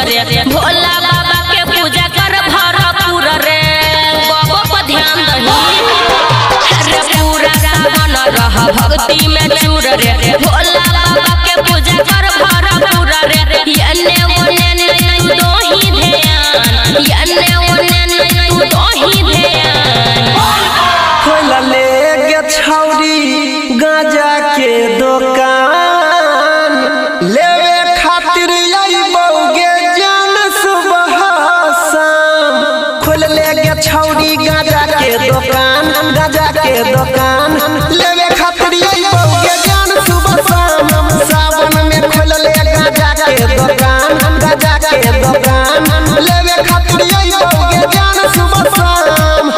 रे भोला बाबा के पूजा कर भरपूर रे बाबा पर ध्यान दही रे पूरा सावन रह भक्ति में चूर रे भोला बाबा के पूजा कर भरपूर रे यने ओने नहीं दो ही ध्यान यने ओने नहीं दो ही ध्यान खोला ले गे छौरी गाजा के दुकान लेवे खातिर अइबौगे जान सुबह शाम खोल ले गे छौरी गाजा के दुकान लेवे खातिर अइबौगे जान सुबह शाम सावन में खोल ले गाजा के दुकान लेवे खातिर अइबौगे जान सुबह शाम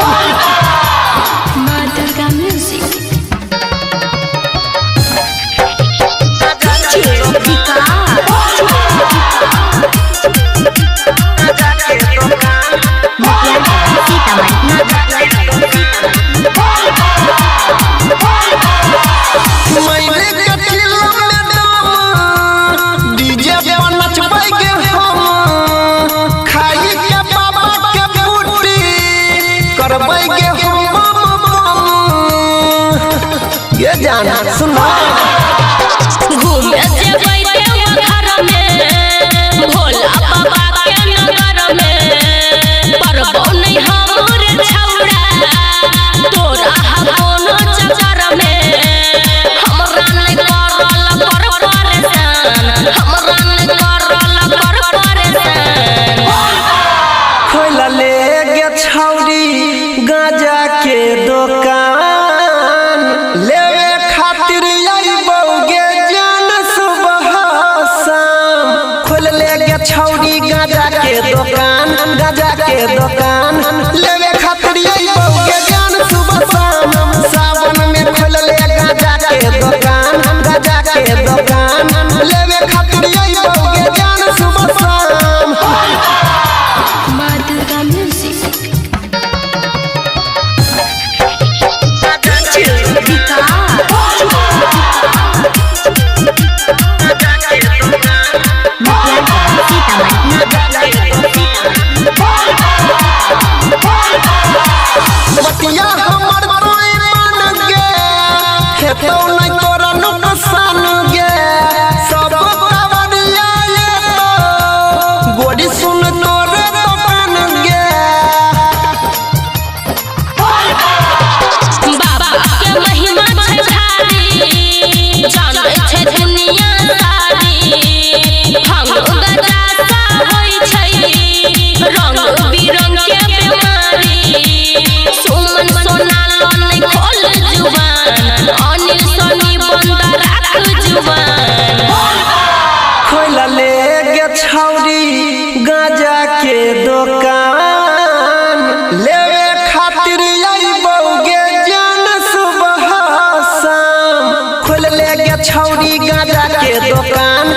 जाना सुना घूमे जेबै देवघर में भोला बाबा के नगर में परबो नहीं हमर छौड़ा तोरा कोनो चक्कर में हमरा नहीं करल कर परेशान हमरा नहीं करल कर परेशान खोला ले गे छौरी गाजा के दुकान लेवे खातिर अइबौगे जान सुबह शाम खोल ले गे छौरी गाजा के दुकान लेवे खातिर अइबौगे जान सुबह शाम सावन में खोल ले गाजा के दुकान लेवे खातिर अइबौगे जान सुबह शाम बतिया हमर कोई मान गे हेतौ नहीं तोरा नुकसान गे सब कवरिया ये तो गोड़ी सुन तोरे दुकान गे बाबा के महिमा छै भारी जानै छै दुनिया सारी हम गजा सा होई छै रंग बिरंग के बीमारी सुमन सोना नहीं खोल जुबान अनिल सोनी बंद राख जुबान खोला ले गे छौरी गाजा के दुकान लेवे खातिर अइबौगे जान सुबह शाम खोल ले गे छौरी गाजा के दुकान